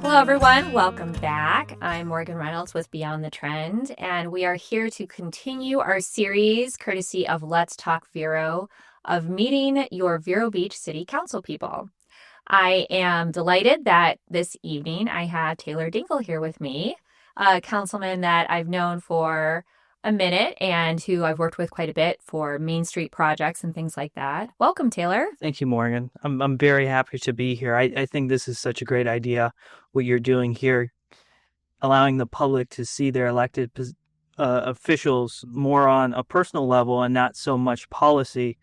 Hello, everyone. Welcome back. I'm Morgan Reynolds with Beyond the Trend, and we are here to continue our series, courtesy of Let's Talk Vero, of meeting your Vero Beach City Council people. I am delighted that this evening I have Taylor Dingle here with me, a councilman that I've known for a minute and who I've worked with quite a bit for Main Street projects and things like that. Welcome, Taylor. Thank you, Morgan. I'm very happy to be here. I think this is such a great idea, what you're doing here, allowing the public to see their elected officials more on a personal level and not so much policy.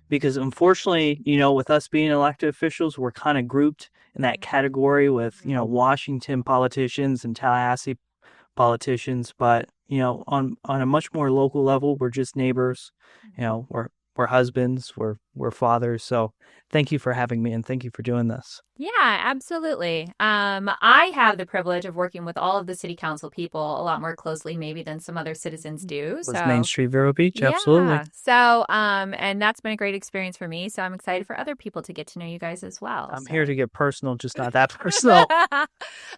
Because unfortunately, with us being elected officials, we're kind of grouped in that category with, Washington politicians and Tallahassee politicians. But, on a much more local level, we're just neighbors, we're husbands, we're fathers. So thank you for having me and thank you for doing this. Yeah, absolutely. I have the privilege of working with all of the city council people a lot more closely maybe than some other citizens do. Was Main Street Vero Beach? Yeah. Absolutely. So, and that's been a great experience for me. So I'm excited for other people to get to know you guys as well. I'm here to get personal, just not that personal.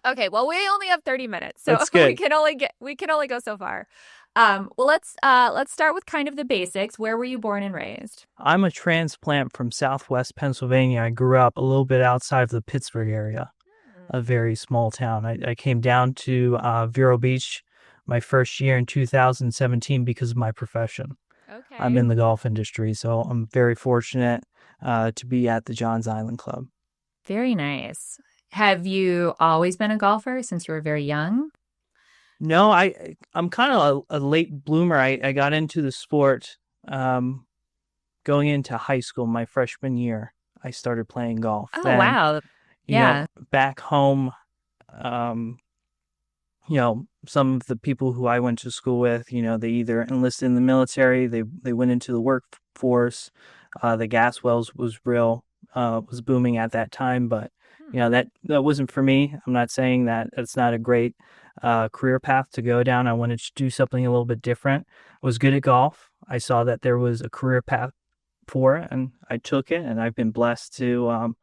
Okay, well, we only have 30 minutes, so That's good. we can only go so far. Well, let's start with kind of the basics. Where were you born and raised? I'm a transplant from Southwest Pennsylvania. I grew up a little bit outside of the Pittsburgh area, a very small town. I came down to Vero Beach my first year in 2017 because of my profession. Okay. I'm in the golf industry, so I'm very fortunate to be at the Johns Island Club. Very nice. Have you always been a golfer since you were very young? No, I'm kind of a late bloomer. I got into the sport going into high school. My freshman year, I started playing golf. Oh, wow. Yeah. Back home, some of the people who I went to school with, they either enlisted in the military, they went into the workforce. The gas wells was booming at that time, but that wasn't for me. I'm not saying that it's not a great career path to go down. I wanted to do something a little bit different. I was good at golf. I saw that there was a career path for it, and I took it, and I've been blessed to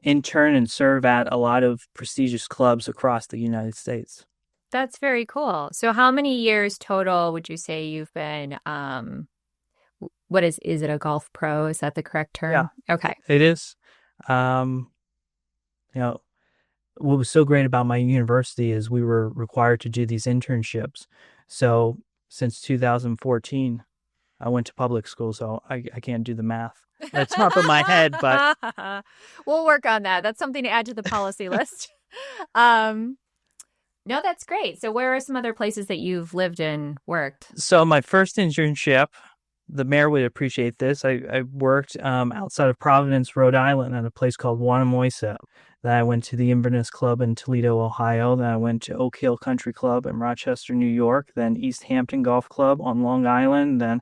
intern and serve at a lot of prestigious clubs across the United States. That's very cool. So how many years total would you say you've been, what is it a golf pro? Is that the correct term? Yeah. Okay. It is. What was so great about my university is we were required to do these internships. So since 2014, I went to public school, so I can't do the math at the top of my head, but we'll work on that. That's something to add to the policy list. No, that's great. So where are some other places that you've lived and worked? So my first internship, the mayor would appreciate this. I worked outside of Providence, Rhode Island at a place called Wannamoisa. Then I went to the Inverness Club in Toledo, Ohio. Then I went to Oak Hill Country Club in Rochester, New York. Then East Hampton Golf Club on Long Island. Then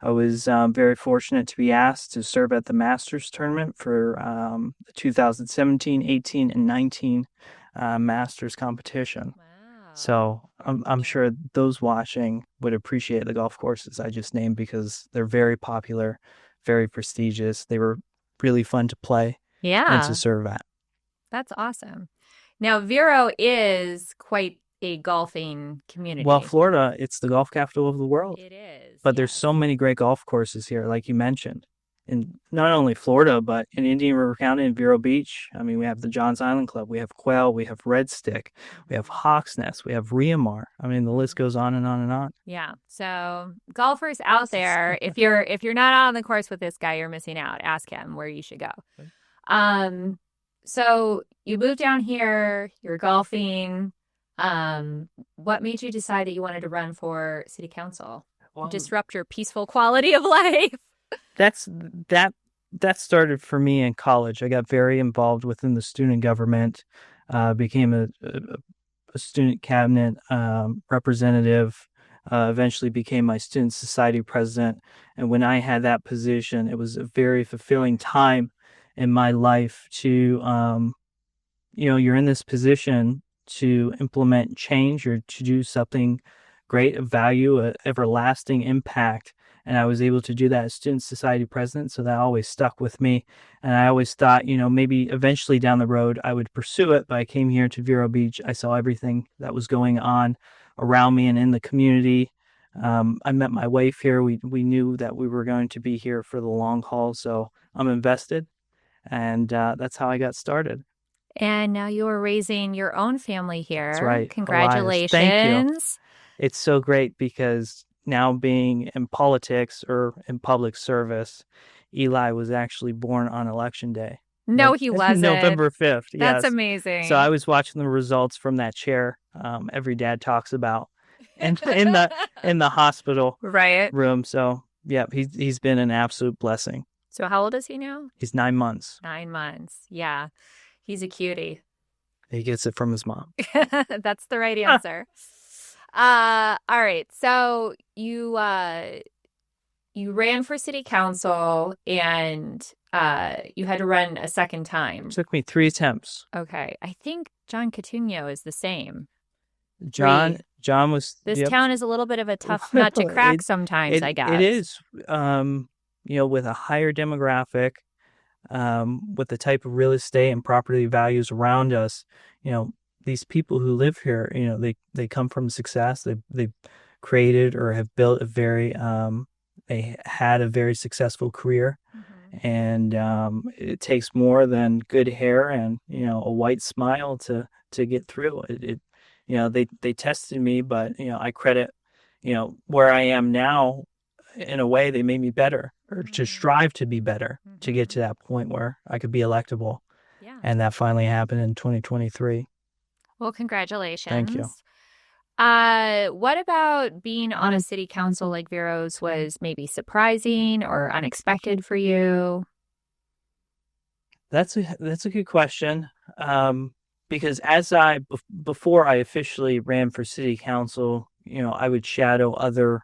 I was very fortunate to be asked to serve at the Masters tournament for the 2017, 18, and 19 Masters competition. Wow. So I'm sure those watching would appreciate the golf courses I just named because they're very popular, very prestigious. They were really fun to play and to serve at. That's awesome. Now, Vero is quite a golfing community. Well, Florida, it's the golf capital of the world. It is. But there's so many great golf courses here, like you mentioned. In not only Florida, but in Indian River County and Vero Beach. I mean, we have the Johns Island Club, we have Quail, we have Red Stick, we have Hawks Nest, we have Riamar. I mean, the list goes on and on and on. Yeah. So golfers out there, if you're not on the course with this guy, you're missing out. Ask him where you should go. So you moved down here, you're golfing. What made you decide that you wanted to run for city council? Disrupt your peaceful quality of life? That started for me in college. I got very involved within the student government, became a student cabinet representative, eventually became my student society president. And when I had that position, it was a very fulfilling time in my life to, you're in this position to implement change or to do something great of value, an everlasting impact. And I was able to do that as student society president. So that always stuck with me. And I always thought, maybe eventually down the road I would pursue it. But I came here to Vero Beach. I saw everything that was going on around me and in the community. I met my wife here. We knew that we were going to be here for the long haul. So I'm invested. And that's how I got started. And now you are raising your own family That's here. right. Elias. Thank you. Congratulations. It's so great because now being in politics or in public service, Eli was actually born on election day. No, he wasn't. November 5th. That's Yes. So I amazing. was watching the results from that chair. Every dad talks about, and in the hospital Right. room. So yeah, he's been an absolute blessing. So how old is he now? He's 9 months. 9 months. Yeah. He's a cutie. He gets it from his mom. That's the right answer. All right. So you ran for city council and you had to run a second time. It took me 3 attempts. Okay. I think John Coutinho is the same. John was. This Yep. town is a little bit of a tough nut to crack sometimes, I guess. It is. With a higher demographic, with the type of real estate and property values around us, these people who live here, they come from success. They've created or have built they had a very successful career. Mm-hmm. And it takes more than good hair and a white smile to get through it. They tested me, but I credit where I am now. In a way, they made me better, or to strive to be better, to get to that point where I could be electable. Yeah. And that finally happened in 2023. Well, congratulations. Thank you. What about being on a city council like Vero's was maybe surprising or unexpected for you? That's a good question. Because before I officially ran for city council, I would shadow other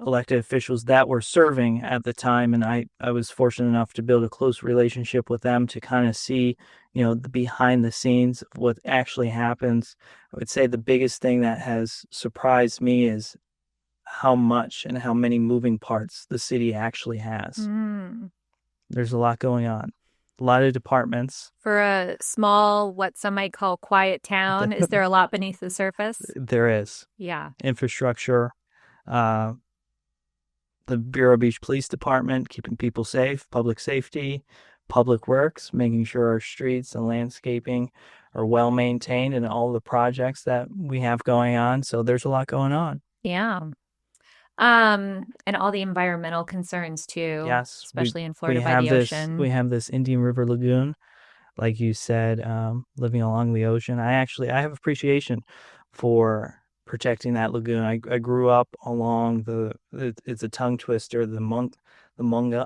elected officials that were serving at the time, and I was fortunate enough to build a close relationship with them to kind of see the behind the scenes of what actually happens. I would say the biggest thing that has surprised me is how much and how many moving parts the city actually has. There's a lot going on, a lot of departments. For a small, what some might call quiet town, is there a lot beneath the surface? There is. Yeah. Infrastructure, the Vero Beach Police Department, keeping people safe, public safety, public works, making sure our streets and landscaping are well maintained, and all the projects that we have going on. So there's a lot going on. Yeah. And all the environmental concerns too. Yes. Especially in Florida by the ocean. We have this Indian River Lagoon, like you said, living along the ocean. I have appreciation for protecting that lagoon. I grew up along it's a tongue twister, the Munga.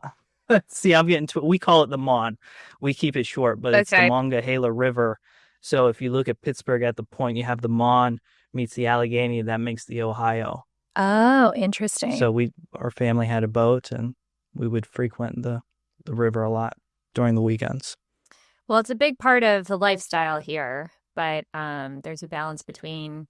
See, I'm getting to it. We call it the Mon. We keep it short, but it's the Monongahela River. So if you look at Pittsburgh at the point, you have the Mon meets the Allegheny, that makes the Ohio. Oh, interesting. So our family had a boat, and we would frequent the river a lot during the weekends. Well, it's a big part of the lifestyle here, but there's a balance between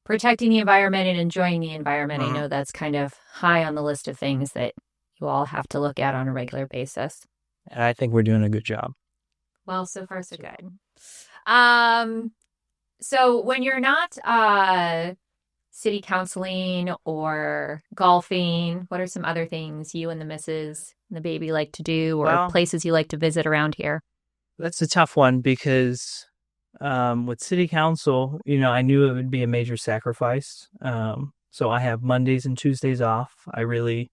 protecting the environment and enjoying the environment. I know that's kind of high on the list of things that you all have to look at on a regular basis. And I think we're doing a good job. Well, so far so good. So when you're not city counseling or golfing, what are some other things you and the missus and the baby like to do, or places you like to visit around here? That's a tough one because with city council, I knew it would be a major sacrifice. So I have Mondays and Tuesdays off. I really,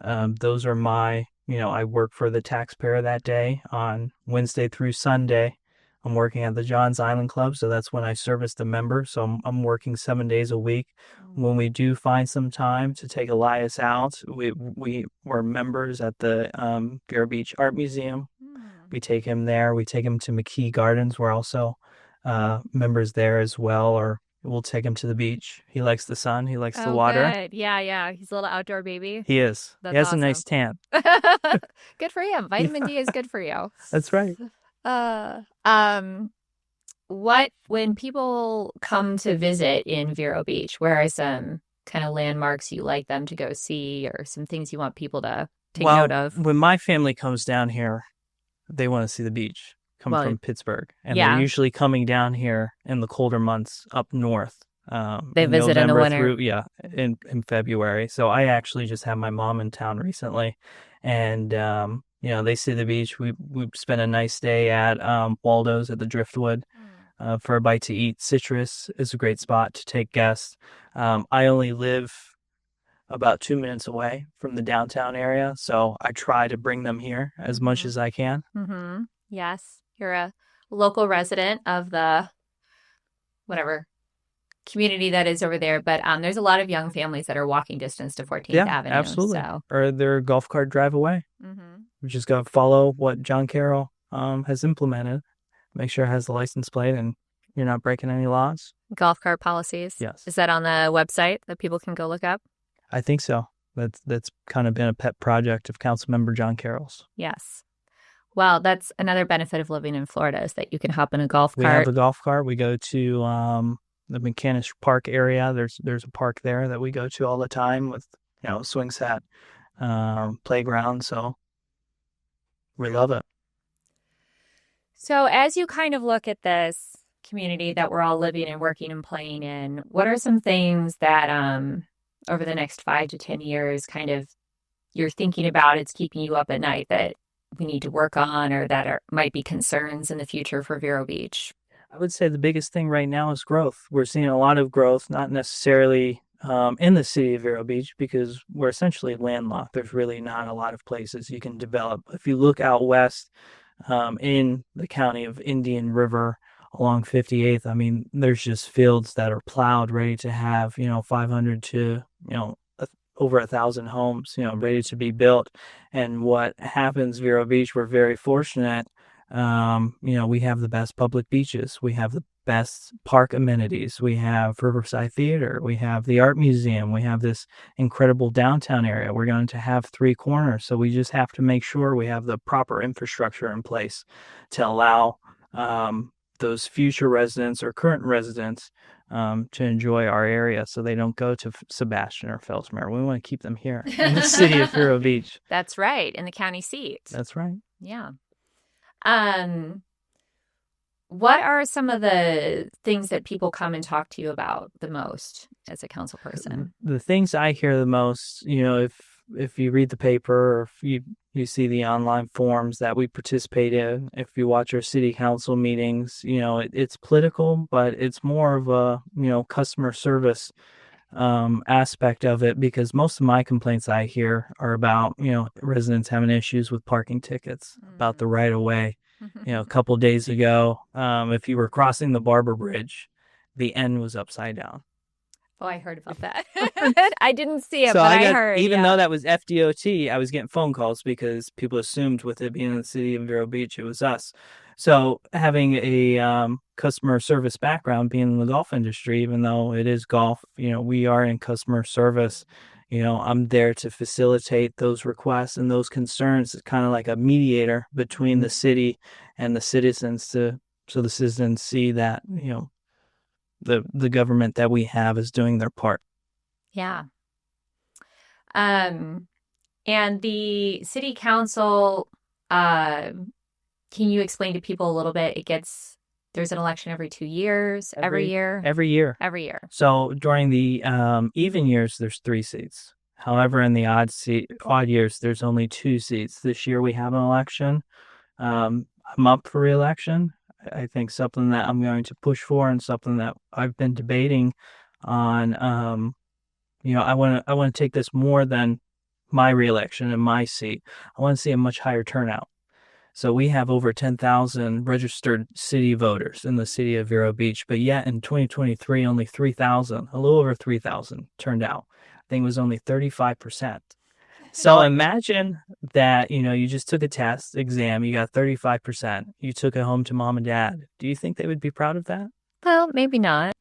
those are my, I work for the taxpayer that day. On Wednesday through Sunday, I'm working at the Johns Island Club. So that's when I service the members. So I'm working 7 days a week. When we do find some time to take Elias out, we're members at the Vero Beach Art Museum. We take him there. We take him to McKee Gardens. We're also members there as well, or we'll take him to the beach. He likes the sun. He likes the water. Good. Yeah. He's a little outdoor baby. He is. That's he has awesome. a nice tan. Good for him. Vitamin D is good for you. That's right. When people come to visit in Vero Beach, where are some kind of landmarks you like them to go see or some things you want people to take note Well, of? when my family comes down here, they want to see the beach. Come Well, from Pittsburgh, and they're yeah, usually coming down here in the colder months up north, they in visit in the November winter. through in February. So I actually just had my mom in town recently, and they see the beach. We spent a nice day at Waldo's at the Driftwood for a bite to eat. Citrus is a great spot to take guests. I only live about 2 minutes away from the downtown area, so I try to bring them here as much Mm-hmm. as I can. Mm-hmm. Yes, you're a local resident of the whatever community that is over there, but there's a lot of young families that are walking distance to 14th Yeah, Avenue. absolutely. So, Or their golf cart drive away. mm-hmm. We just got to follow what John Carroll has implemented. Make sure it has the license plate and you're not breaking any laws. Golf cart policies. Yes, Is that on the website that people can go look up? I think so. That's kind of been a pet project of Councilmember John Carroll's. Yes. Well, that's another benefit of living in Florida is that you can hop in a golf We have cart. a golf cart. We go to the McCanish Park area. There's a park there that we go to all the time with swing set, playground. So we love it. So, as you kind of look at this community that we're all living and working and playing in, what are some things that over the next 5 to 10 years kind of you're thinking about, it's keeping you up at night that we need to work on or that might be concerns in the future for Vero Beach? I would say the biggest thing right now is growth. We're seeing a lot of growth, not necessarily in the city of Vero Beach because we're essentially landlocked. There's really not a lot of places you can develop. If you look out west in the county of Indian River along 58th, I mean, there's just fields that are plowed, ready to have 500 to over 1,000 homes, ready to be built. And what happens, Vero Beach, we're very fortunate. We have the best public beaches. We have the best park amenities. We have Riverside Theater. We have the Art Museum. We have this incredible downtown area. We're going to have 3 corners. So we just have to make sure we have the proper infrastructure in place to allow those future residents or current residents to enjoy our area so they don't go to Sebastian or Fellsmere. We want to keep them here in the city of Vero Beach. That's right, in the county seat. That's right. Yeah. What are some of the things that people come and talk to you about the most as a council person? The things I hear the most, if you read the paper or if you see the online forums that we participate in, if you watch our city council meetings, it's political, but it's more of a, customer service aspect of it because most of my complaints I hear are about, residents having issues with parking tickets, about the right of way. A couple days ago, if you were crossing the Barber Bridge, the N was upside down. Oh, I heard about that. I didn't see it, So but I heard. Even though that was FDOT, I was getting phone calls because people assumed with it being in the city of Vero Beach, it was us. So having a customer service background, being in the golf industry, even though it is golf, we are in customer service. I'm there to facilitate those requests and those concerns. It's kind of like a mediator between the city and the citizens so the citizens see that, the government that we have is doing their part. Yeah. And the city council, can you explain to people a little bit? There's an election every 2 years, every year? Every year. Every year. So during the even years, there's 3 seats. However, in the odd years, there's only 2 seats. This year we have an election. I'm up for re-election. I think something that I'm going to push for and something that I've been debating on. I want to take this more than my re-election and my seat. I want to see a much higher turnout. So we have over 10,000 registered city voters in the city of Vero Beach, but yet in 2023, only 3,000, a little over 3,000 turned out. I think it was only 35%. So imagine that, you just took a test exam, you got 35%, you took it home to mom and dad. Do you think they would be proud of that? Well, maybe not.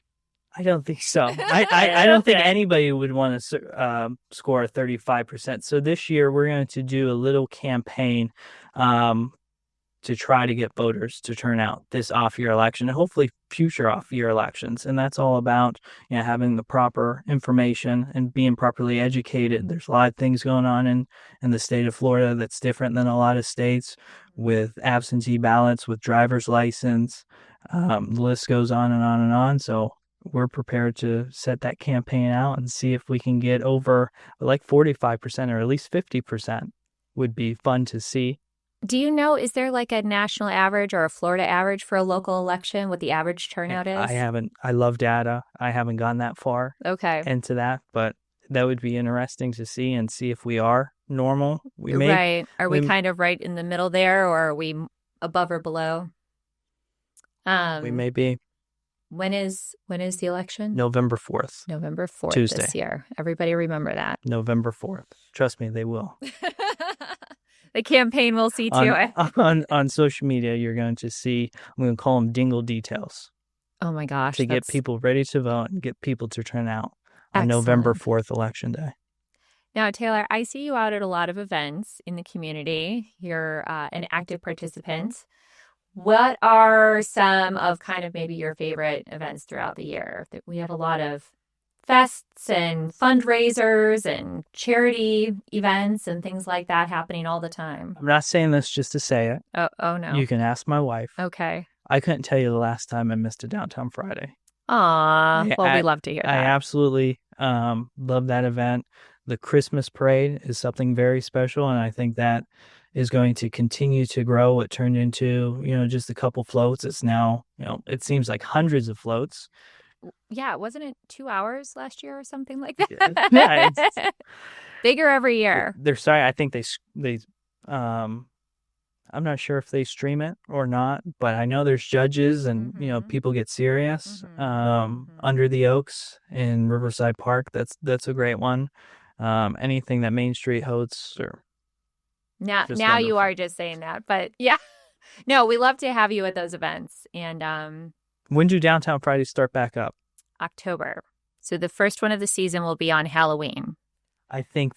I don't think so. I don't think anybody would want to score 35%. So this year we're going to do a little campaign to try to get voters to turn out this off-year election and hopefully future off-year elections. And that's all about having the proper information and being properly educated. There's a lot of things going on in the state of Florida that's different than a lot of states, with absentee ballots, with driver's license. The list goes on and on and on. So we're prepared to set that campaign out and see if we can get over like 45% or at least 50% would be fun to see. Do you know, is there like a national average or a Florida average for a local election, what the average turnout is? I love data. I haven't gone that far into that, but that would be interesting to see and see if we are normal. Right. Are we kind of right in the middle there, or are we above or below? We may be. When is the election? November 4th. November 4th Tuesday. This year. Everybody remember that. November 4th. Trust me, they will. The campaign will see to it. On social media, you're going to see, I'm going to call them Dingle details. Oh my gosh. To get people ready to vote and get people to turn out on November 4th, Election Day. Now, Taylor, I see you out at a lot of events in the community. You're an active participant. What are some of kind of maybe your favorite events throughout the year? We have a lot of fests and fundraisers and charity events and things like that happening all the time. I'm not saying this just to say it. Oh no. You can ask my wife. Okay. I couldn't tell you the last time I missed a Downtown Friday. Aw. Well, we love to hear that. I absolutely love that event. The Christmas parade is something very special, and I think that is going to continue to grow. It turned into, just a couple floats. It's now, it seems like hundreds of floats. Yeah, wasn't it 2 hours last year or something like that? Yeah, it's bigger every year. They're sorry. I think they I'm not sure if they stream it or not, but I know there's judges and people get serious. Under the Oaks in Riverside Park, that's a great one. Anything that Main Street hosts or now you are just saying that, but yeah, no, we love to have you at those events. And when do Downtown Fridays start back up? October. So the first one of the season will be on Halloween. I think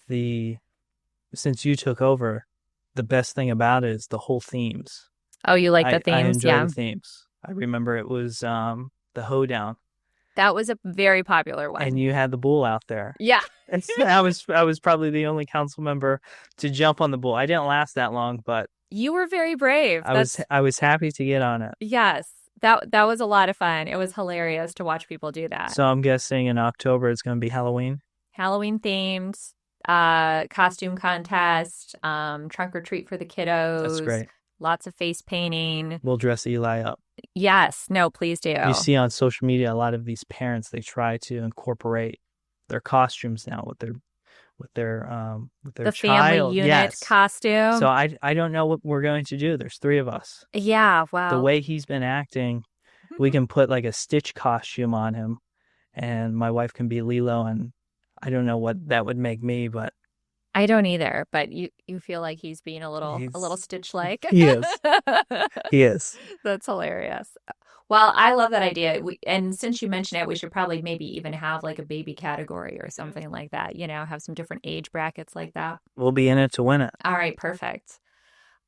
since you took over, the best thing about it is the whole themes. Oh, you like the themes? I enjoy the themes. I remember it was the Hoedown. That was a very popular one. And you had the bull out there. Yeah. And I was probably the only council member to jump on the bull. I didn't last that long, but you were very brave. I was happy to get on it. Yes. That was a lot of fun. It was hilarious to watch people do that. So I'm guessing in October it's going to be Halloween. Halloween themed, costume contest, trunk or treat for the kiddos. That's great. Lots of face painting. We'll dress Eli up. Yes. No, please do. You see on social media a lot of these parents, they try to incorporate their costumes now with their the child. Family unit costume. So I don't know what we're going to do. There's 3 of us. Yeah, wow. The way he's been acting, we can put like a Stitch costume on him, and my wife can be Lilo, and I don't know what that would make me, but I don't either. But you feel like he's being a little Stitch-like. He is. He is. That's hilarious. Well, I love that idea. And since you mentioned it, we should probably maybe even have like a baby category or something like that. Have some different age brackets like that. We'll be in it to win it. All right, perfect.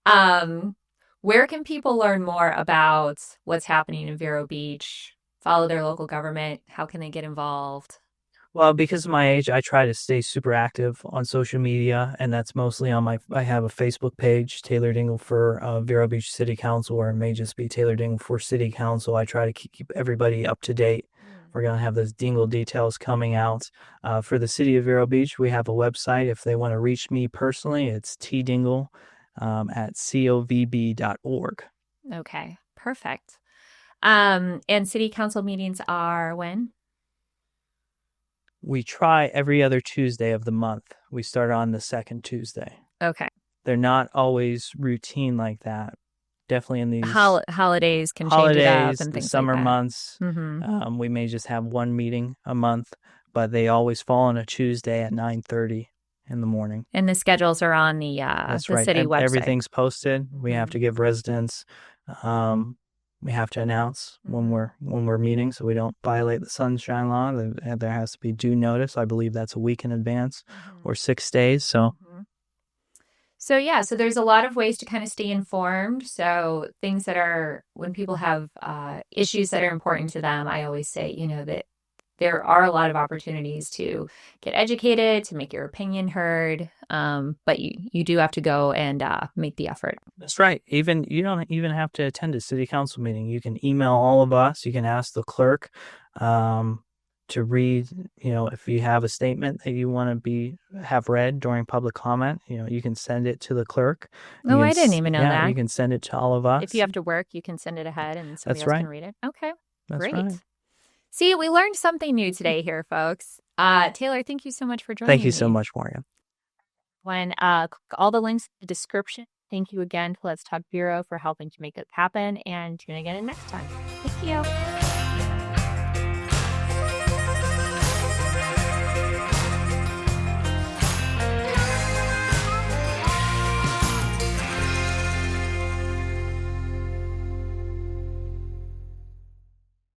Where can people learn more about what's happening in Vero Beach? Follow their local government? How can they get involved? Well, because of my age, I try to stay super active on social media, and that's mostly on I have a Facebook page, Taylor Dingle for Vero Beach City Council, or it may just be Taylor Dingle for City Council. I try to keep everybody up to date. We're going to have those Dingle details coming out. For the city of Vero Beach, we have a website. If they want to reach me personally, it's tdingle at covb.org. Okay, perfect. And city council meetings are when? We try every other Tuesday of the month. We start on the second Tuesday. Okay. They're not always routine like that. Definitely in these holidays can change it up and the things summer like that. months. Mm-hmm. We may just have one meeting a month, but they always fall on a Tuesday at 9:30 in the morning. And the schedules are on the city website. Everything's posted. We have to give residents. We have to announce when we're meeting, so we don't violate the sunshine law. There has to be due notice. I believe that's a week in advance or 6 days. So, So there's a lot of ways to kind of stay informed. So things that are when people have issues that are important to them, I always say, that there are a lot of opportunities to get educated, to make your opinion heard. But you do have to go and make the effort. That's right. Even you don't even have to attend a city council meeting. You can email all of us. You can ask the clerk to read. If you have a statement that you want to have read during public comment, you can send it to the clerk. Oh, I didn't even know Yeah, that. you can send it to all of us. If you have to work, you can send it ahead and somebody That's else right. can read it. Okay, That's great. right. See, we learned something new today here, folks. Taylor, thank you so much for joining me. Thank you so much, Morgan. When all the links in the description. Thank you again to Let's Talk Vero for helping to make it happen, and tune again next time. Thank you.